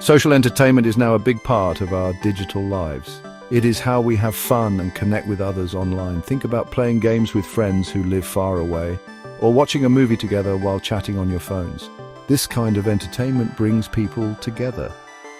Social entertainment is now a big part of our digital lives. It is how we have fun and connect with others online. Think about playing games with friends who live far away, or watching a movie together while chatting on your phones. This kind of entertainment brings people together.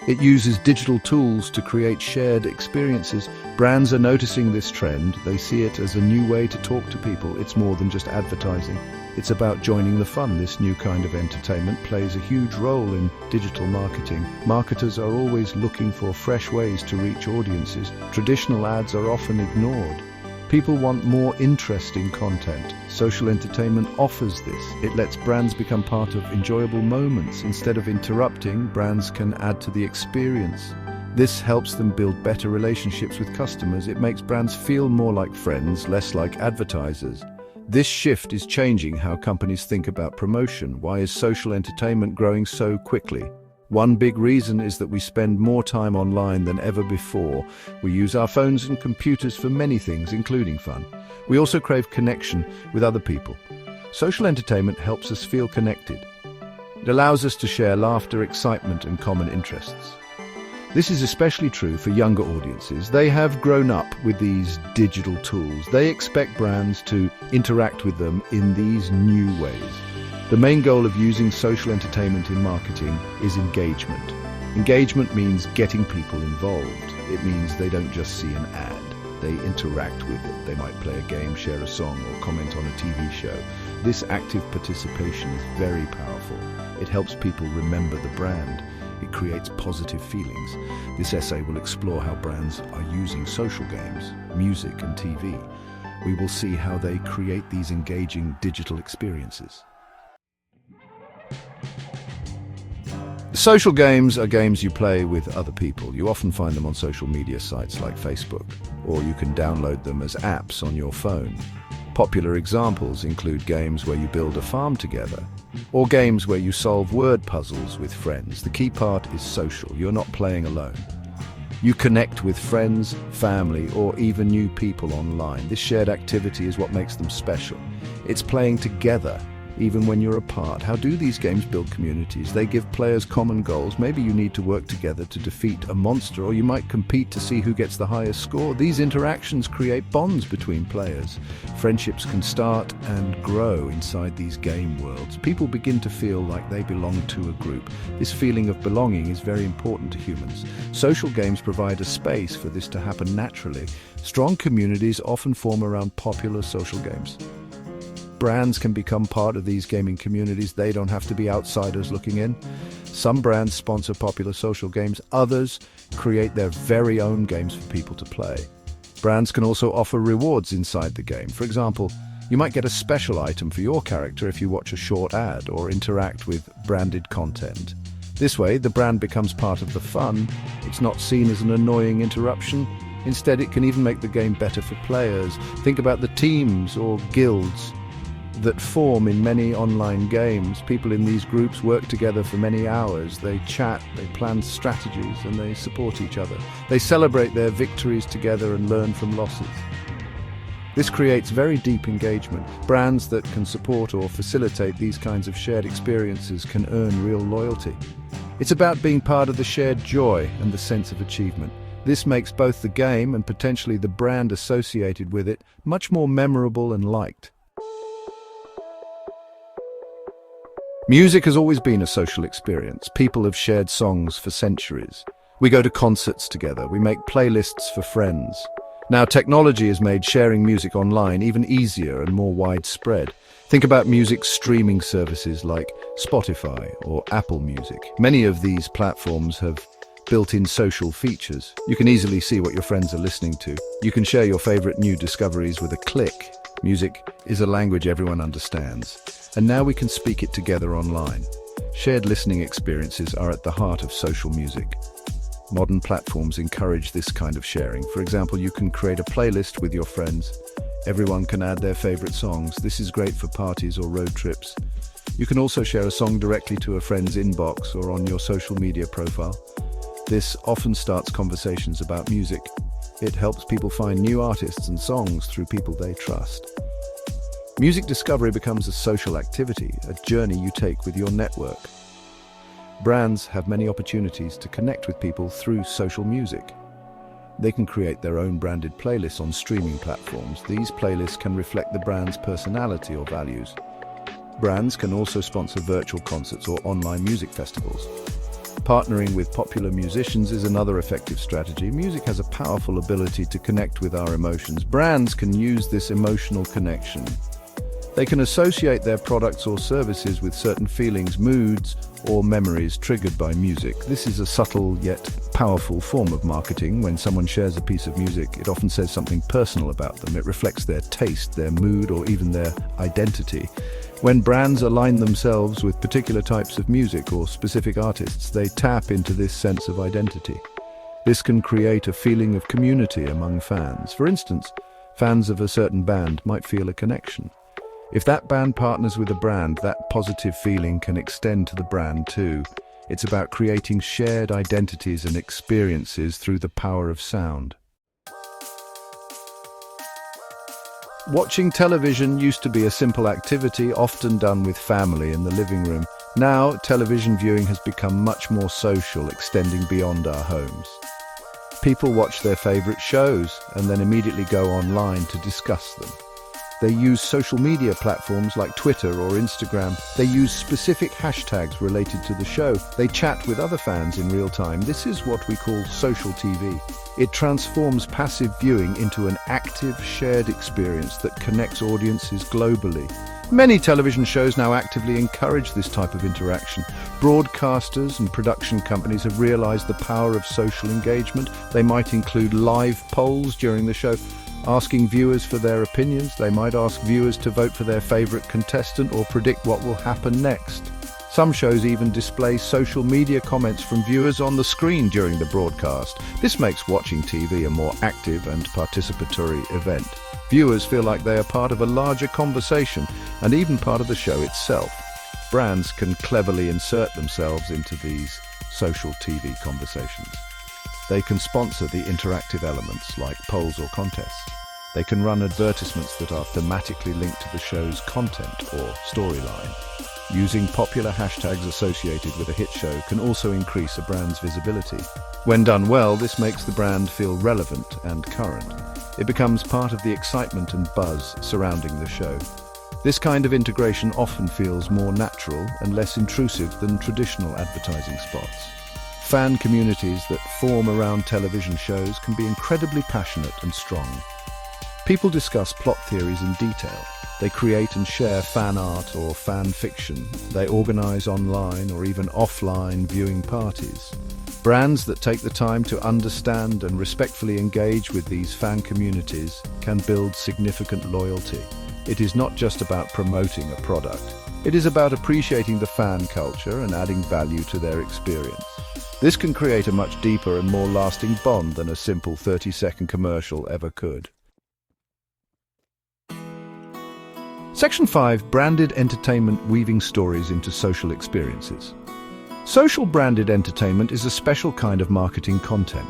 It uses digital tools to create shared experiences. Brands are noticing this trend. They see it as a new way to talk to people. It's more than just advertising. It's about joining the fun. This new kind of entertainment plays a huge role in digital marketing. Marketers are always looking for fresh ways to reach audiences. Traditional ads are often ignored. People want more interesting content. Social entertainment offers this. It lets brands become part of enjoyable moments. Instead of interrupting, brands can add to the experience. This helps them build better relationships with customers. It makes brands feel more like friends, less like advertisers. This shift is changing how companies think about promotion. Why is social entertainment growing so quickly? One big reason is that we spend more time online than ever before. We use our phones and computers for many things, including fun. We also crave connection with other people. Social entertainment helps us feel connected. It allows us to share laughter, excitement, and common interests. This is especially true for younger audiences. They have grown up with these digital tools. They expect brands to interact with them in these new ways. The main goal of using social entertainment in marketing is engagement. Engagement means getting people involved. It means they don't just see an ad. They interact with it. They might play a game, share a song, or comment on a TV show. This active participation is very powerful. It helps people remember the brand. It creates positive feelings. This essay will explore how brands are using social games, music, and TV. We will see how they create these engaging digital experiences. Social games are games you play with other people. You often find them on social media sites like Facebook, or you can download them as apps on your phone. Popular examples include games where you build a farm together, or games where you solve word puzzles with friends. The key part is social. You're not playing alone. You connect with friends, family, or even new people online. This shared activity is what makes them special. It's playing together, even when you're apart. How do these games build communities? They give players common goals. Maybe you need to work together to defeat a monster, or you might compete to see who gets the highest score. These interactions create bonds between players. Friendships can start and grow inside these game worlds. People begin to feel like they belong to a group. This feeling of belonging is very important to humans. Social games provide a space for this to happen naturally. Strong communities often form around popular social games. Brands can become part of these gaming communities. They don't have to be outsiders looking in. Some brands sponsor popular social games. Others create their very own games for people to play. Brands can also offer rewards inside the game. For example, you might get a special item for your character if you watch a short ad or interact with branded content. This way, the brand becomes part of the fun. It's not seen as an annoying interruption. Instead, it can even make the game better for players. Think about the teams or guilds that form in many online games. People in these groups work together for many hours. They chat, they plan strategies, and they support each other. They celebrate their victories together and learn from losses. This creates very deep engagement. Brands that can support or facilitate these kinds of shared experiences can earn real loyalty. It's about being part of the shared joy and the sense of achievement. This makes both the game and potentially the brand associated with it much more memorable and liked. Music has always been a social experience. People have shared songs for centuries. We go to concerts together. We make playlists for friends. Now, technology has made sharing music online even easier and more widespread. Think about music streaming services like Spotify or Apple Music. Many of these platforms have built-in social features. You can easily see what your friends are listening to. You can share your favorite new discoveries with a click. Music is a language everyone understands, and now we can speak it together online. Shared listening experiences are at the heart of social music. Modern platforms encourage this kind of sharing. For example, you can create a playlist with your friends. Everyone can add their favorite songs. This is great for parties or road trips. You can also share a song directly to a friend's inbox or on your social media profile. This often starts conversations about music. It helps people find new artists and songs through people they trust. Music discovery becomes a social activity, a journey you take with your network. Brands have many opportunities to connect with people through social music. They can create their own branded playlists on streaming platforms. These playlists can reflect the brand's personality or values. Brands can also sponsor virtual concerts or online music festivals. Partnering with popular musicians is another effective strategy. Music has a powerful ability to connect with our emotions. Brands can use this emotional connection. They can associate their products or services with certain feelings, moods, or memories triggered by music. This is a subtle yet powerful form of marketing. When someone shares a piece of music, it often says something personal about them. It reflects their taste, their mood, or even their identity. When brands align themselves with particular types of music or specific artists, they tap into this sense of identity. This can create a feeling of community among fans. For instance, fans of a certain band might feel a connection. If that band partners with a brand, that positive feeling can extend to the brand too. It's about creating shared identities and experiences through the power of sound. Watching television used to be a simple activity, often done with family in the living room. Now, television viewing has become much more social, extending beyond our homes. People watch their favorite shows and then immediately go online to discuss them. They use social media platforms like Twitter or Instagram. They use specific hashtags related to the show. They chat with other fans in real time. This is what we call social TV. It transforms passive viewing into an active, shared experience that connects audiences globally. Many television shows now actively encourage this type of interaction. Broadcasters and production companies have realized the power of social engagement. They might include live polls during the show, asking viewers for their opinions. They might ask viewers to vote for their favorite contestant or predict what will happen next. Some shows even display social media comments from viewers on the screen during the broadcast. This makes watching TV a more active and participatory event. Viewers feel like they are part of a larger conversation and even part of the show itself. Brands can cleverly insert themselves into these social TV conversations. They can sponsor the interactive elements like polls or contests. They can run advertisements that are thematically linked to the show's content or storyline. Using popular hashtags associated with a hit show can also increase a brand's visibility. When done well, this makes the brand feel relevant and current. It becomes part of the excitement and buzz surrounding the show. This kind of integration often feels more natural and less intrusive than traditional advertising spots. Fan communities that form around television shows can be incredibly passionate and strong. People discuss plot theories in detail. They create and share fan art or fan fiction. They organize online or even offline viewing parties. Brands that take the time to understand and respectfully engage with these fan communities can build significant loyalty. It is not just about promoting a product. It is about appreciating the fan culture and adding value to their experience. This can create a much deeper and more lasting bond than a simple 30-second commercial ever could. Section 5. Branded entertainment weaving stories into social experiences. Social branded entertainment is a special kind of marketing content.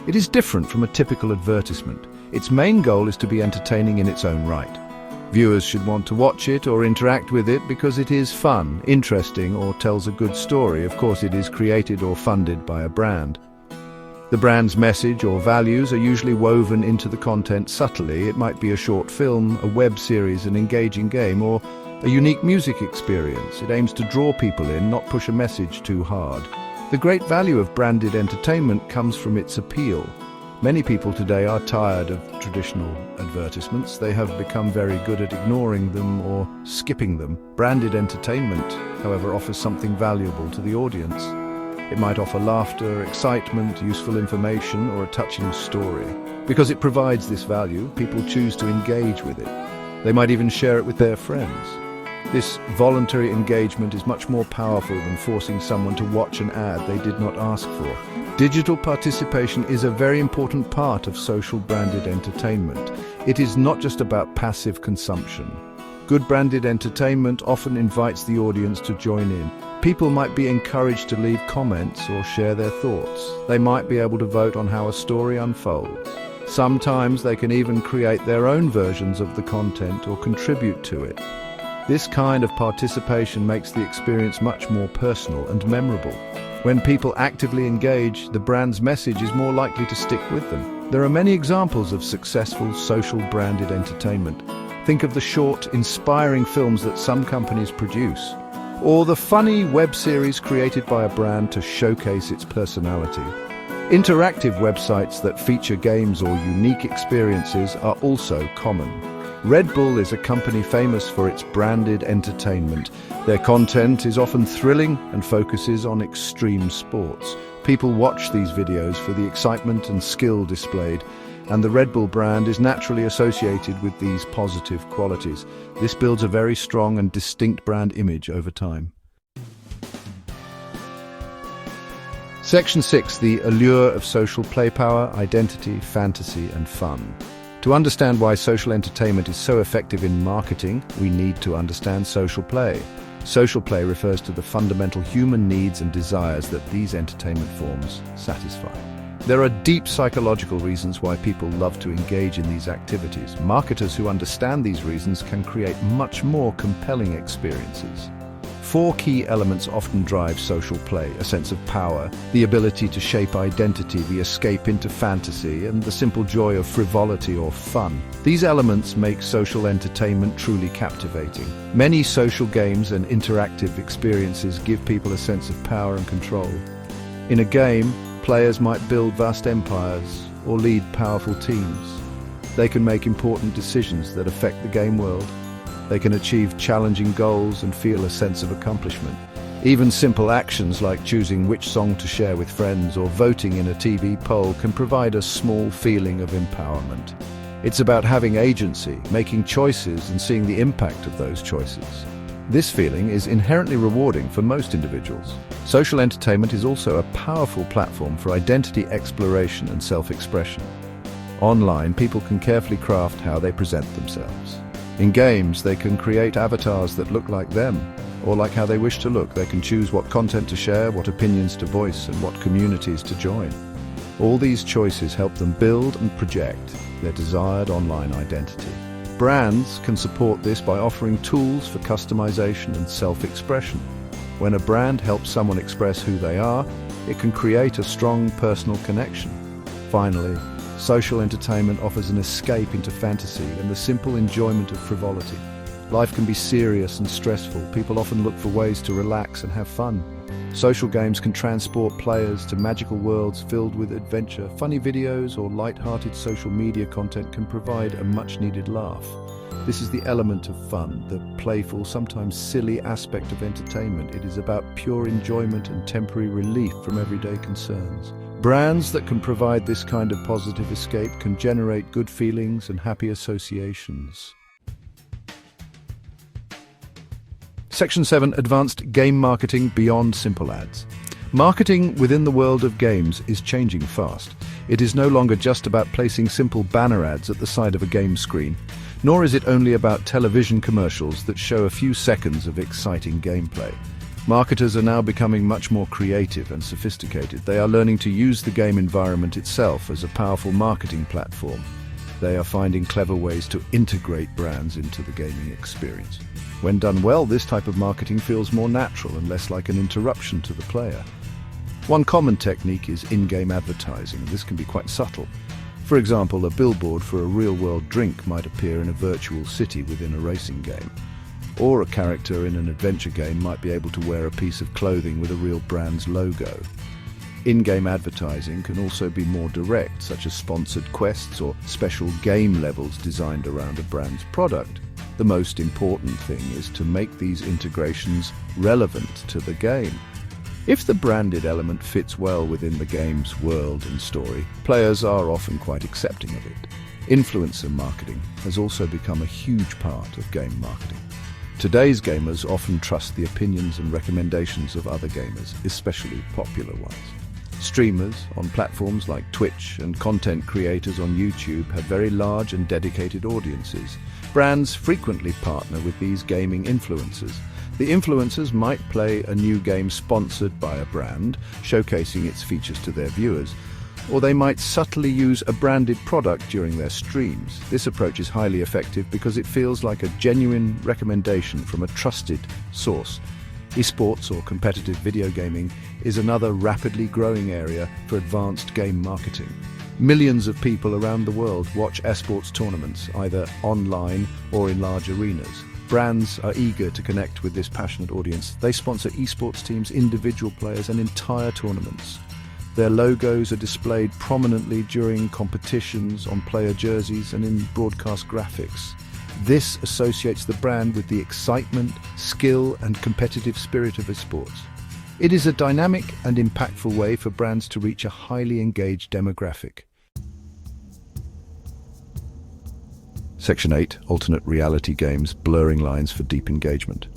It is different from a typical advertisement. Its main goal is to be entertaining in its own right. Viewers should want to watch it or interact with it because it is fun, interesting, or tells a good story. Of course, it is created or funded by a brand. The brand's message or values are usually woven into the content subtly. It might be a short film, a web series, an engaging game, or a unique music experience. It aims to draw people in, not push a message too hard. The great value of branded entertainment comes from its appeal. Many people today are tired of traditional advertisements. They have become very good at ignoring them or skipping them. Branded entertainment, however, offers something valuable to the audience. It might offer laughter, excitement, useful information, or a touching story. Because it provides this value, people choose to engage with it. They might even share it with their friends. This voluntary engagement is much more powerful than forcing someone to watch an ad they did not ask for. Digital participation is a very important part of social branded entertainment. It is not just about passive consumption. Good branded entertainment often invites the audience to join in. People might be encouraged to leave comments or share their thoughts. They might be able to vote on how a story unfolds. Sometimes they can even create their own versions of the content or contribute to it. This kind of participation makes the experience much more personal and memorable. When people actively engage, the brand's message is more likely to stick with them. There are many examples of successful social branded entertainment. Think of the short, inspiring films that some companies produce, or the funny web series created by a brand to showcase its personality. Interactive websites that feature games or unique experiences are also common. Red Bull is a company famous for its branded entertainment. Their content is often thrilling and focuses on extreme sports. People watch these videos for the excitement and skill displayed, and the Red Bull brand is naturally associated with these positive qualities. This builds a very strong and distinct brand image over time. Section 6, the allure of social play power, identity, fantasy, and fun. To understand why social entertainment is so effective in marketing, we need to understand social play. Social play refers to the fundamental human needs and desires that these entertainment forms satisfy. There are deep psychological reasons why people love to engage in these activities. Marketers who understand these reasons can create much more compelling experiences. 4 key elements often drive social play: a sense of power, the ability to shape identity, the escape into fantasy, and the simple joy of frivolity or fun. These elements make social entertainment truly captivating. Many social games and interactive experiences give people a sense of power and control. In a game, players might build vast empires or lead powerful teams. They can make important decisions that affect the game world. They can achieve challenging goals and feel a sense of accomplishment. Even simple actions like choosing which song to share with friends or voting in a TV poll can provide a small feeling of empowerment. It's about having agency, making choices, and seeing the impact of those choices. This feeling is inherently rewarding for most individuals. Social entertainment is also a powerful platform for identity exploration and self-expression. Online, people can carefully craft how they present themselves. In games, they can create avatars that look like them, or like how they wish to look. They can choose what content to share, what opinions to voice, and what communities to join. All these choices help them build and project their desired online identity. Brands can support this by offering tools for customization and self-expression. When a brand helps someone express who they are, it can create a strong personal connection. Finally, social entertainment offers an escape into fantasy and the simple enjoyment of frivolity. Life can be serious and stressful. People often look for ways to relax and have fun. Social games can transport players to magical worlds filled with adventure. Funny videos or light-hearted social media content can provide a much-needed laugh. This is the element of fun, the playful, sometimes silly aspect of entertainment. It is about pure enjoyment and temporary relief from everyday concerns. Brands that can provide this kind of positive escape can generate good feelings and happy associations. Section 7, Advanced Game Marketing Beyond Simple Ads. Marketing within the world of games is changing fast. It is no longer just about placing simple banner ads at the side of a game screen, nor is it only about television commercials that show a few seconds of exciting gameplay. Marketers are now becoming much more creative and sophisticated. They are learning to use the game environment itself as a powerful marketing platform. They are finding clever ways to integrate brands into the gaming experience. When done well, this type of marketing feels more natural and less like an interruption to the player. One common technique is in-game advertising. This can be quite subtle. For example, a billboard for a real-world drink might appear in a virtual city within a racing game. Or a character in an adventure game might be able to wear a piece of clothing with a real brand's logo. In-game advertising can also be more direct, such as sponsored quests or special game levels designed around a brand's product. The most important thing is to make these integrations relevant to the game. If the branded element fits well within the game's world and story, players are often quite accepting of it. Influencer marketing has also become a huge part of game marketing. Today's gamers often trust the opinions and recommendations of other gamers, especially popular ones. Streamers on platforms like Twitch and content creators on YouTube have very large and dedicated audiences. Brands frequently partner with these gaming influencers. The influencers might play a new game sponsored by a brand, showcasing its features to their viewers, or they might subtly use a branded product during their streams. This approach is highly effective because it feels like a genuine recommendation from a trusted source. Esports, or competitive video gaming, is another rapidly growing area for advanced game marketing. Millions of people around the world watch esports tournaments, either online or in large arenas. Brands are eager to connect with this passionate audience. They sponsor esports teams, individual players, and entire tournaments. Their logos are displayed prominently during competitions, on player jerseys, and in broadcast graphics. This associates the brand with the excitement, skill, and competitive spirit of esports. It is a dynamic and impactful way for brands to reach a highly engaged demographic. Section 8. Alternate reality games, blurring lines for deep engagement.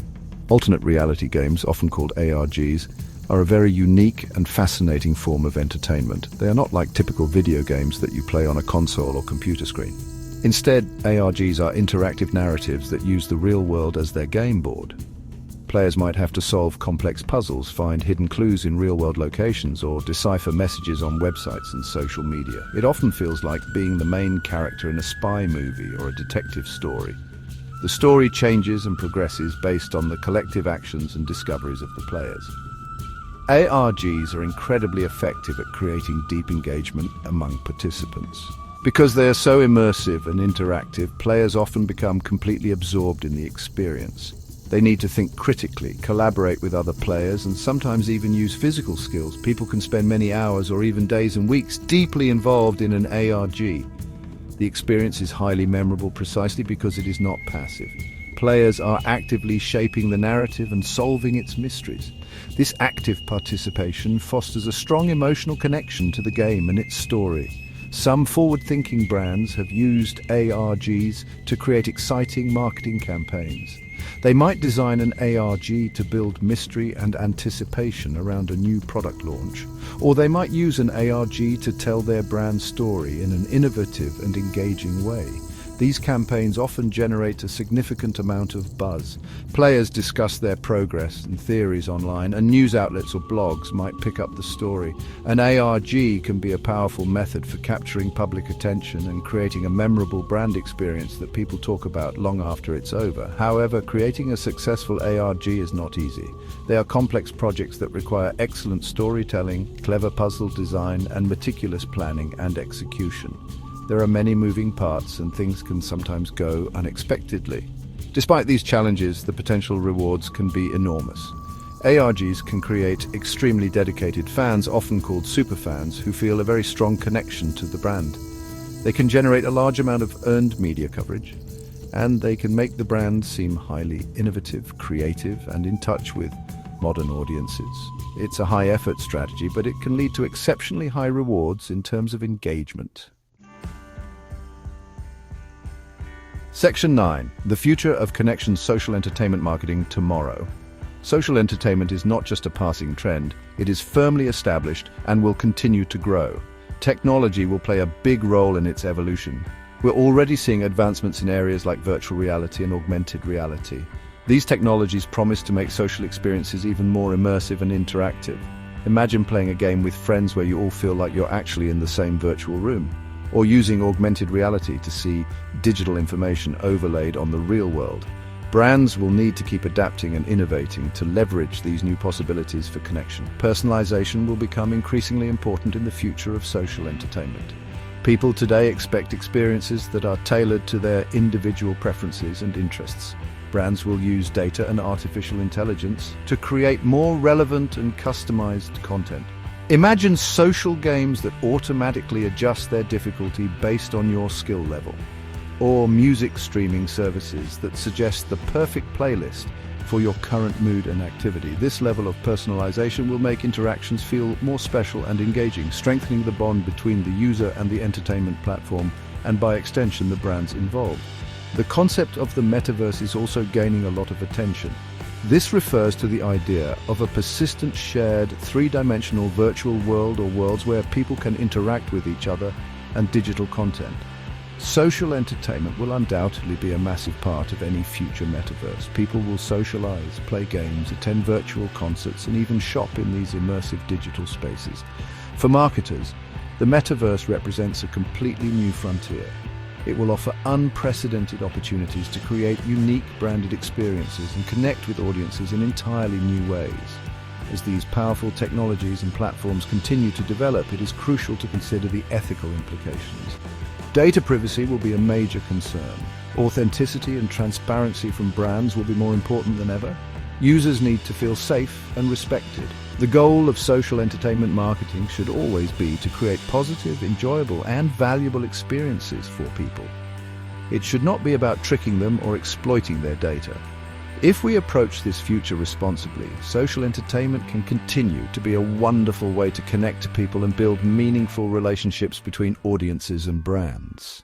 Alternate reality games, often called ARGs, are a very unique and fascinating form of entertainment. They are not like typical video games that you play on a console or computer screen. Instead, ARGs are interactive narratives that use the real world as their game board. Players might have to solve complex puzzles, find hidden clues in real-world locations, or decipher messages on websites and social media. It often feels like being the main character in a spy movie or a detective story. The story changes and progresses based on the collective actions and discoveries of the players. ARGs are incredibly effective at creating deep engagement among participants. Because they are so immersive and interactive, players often become completely absorbed in the experience. They need to think critically, collaborate with other players, and sometimes even use physical skills. People can spend many hours or even days and weeks deeply involved in an ARG. The experience is highly memorable precisely because it is not passive. Players are actively shaping the narrative and solving its mysteries. This active participation fosters a strong emotional connection to the game and its story. Some forward-thinking brands have used ARGs to create exciting marketing campaigns. They might design an ARG to build mystery and anticipation around a new product launch, or they might use an ARG to tell their brand story in an innovative and engaging way. These campaigns often generate a significant amount of buzz. Players discuss their progress and theories online, and news outlets or blogs might pick up the story. An ARG can be a powerful method for capturing public attention and creating a memorable brand experience that people talk about long after it's over. However, creating a successful ARG is not easy. They are complex projects that require excellent storytelling, clever puzzle design, and meticulous planning and execution. There are many moving parts, and things can sometimes go unexpectedly. Despite these challenges, the potential rewards can be enormous. ARGs can create extremely dedicated fans, often called superfans, who feel a very strong connection to the brand. They can generate a large amount of earned media coverage, and they can make the brand seem highly innovative, creative, and in touch with modern audiences. It's a high-effort strategy, but it can lead to exceptionally high rewards in terms of engagement. Section 9. The future of connection social entertainment marketing tomorrow. Social entertainment is not just a passing trend, it is firmly established and will continue to grow. Technology will play a big role in its evolution. We're already seeing advancements in areas like virtual reality and augmented reality. These technologies promise to make social experiences even more immersive and interactive. Imagine playing a game with friends where you all feel like you're actually in the same virtual room, or using augmented reality to see digital information overlaid on the real world. Brands will need to keep adapting and innovating to leverage these new possibilities for connection. Personalization will become increasingly important in the future of social entertainment. People today expect experiences that are tailored to their individual preferences and interests. Brands will use data and artificial intelligence to create more relevant and customized content. Imagine social games that automatically adjust their difficulty based on your skill level, or music streaming services that suggest the perfect playlist for your current mood and activity. This level of personalization will make interactions feel more special and engaging, strengthening the bond between the user and the entertainment platform, and by extension, the brands involved. The concept of the metaverse is also gaining a lot of attention. This refers to the idea of a persistent shared three-dimensional virtual world or worlds where people can interact with each other and digital content. Social entertainment will undoubtedly be a massive part of any future metaverse. People will socialize, play games, attend virtual concerts, and even shop in these immersive digital spaces. For marketers, the metaverse represents a completely new frontier. It will offer unprecedented opportunities to create unique branded experiences and connect with audiences in entirely new ways. As these powerful technologies and platforms continue to develop, it is crucial to consider the ethical implications. Data privacy will be a major concern. Authenticity and transparency from brands will be more important than ever. Users need to feel safe and respected. The goal of social entertainment marketing should always be to create positive, enjoyable, and valuable experiences for people. It should not be about tricking them or exploiting their data. If we approach this future responsibly, social entertainment can continue to be a wonderful way to connect to people and build meaningful relationships between audiences and brands.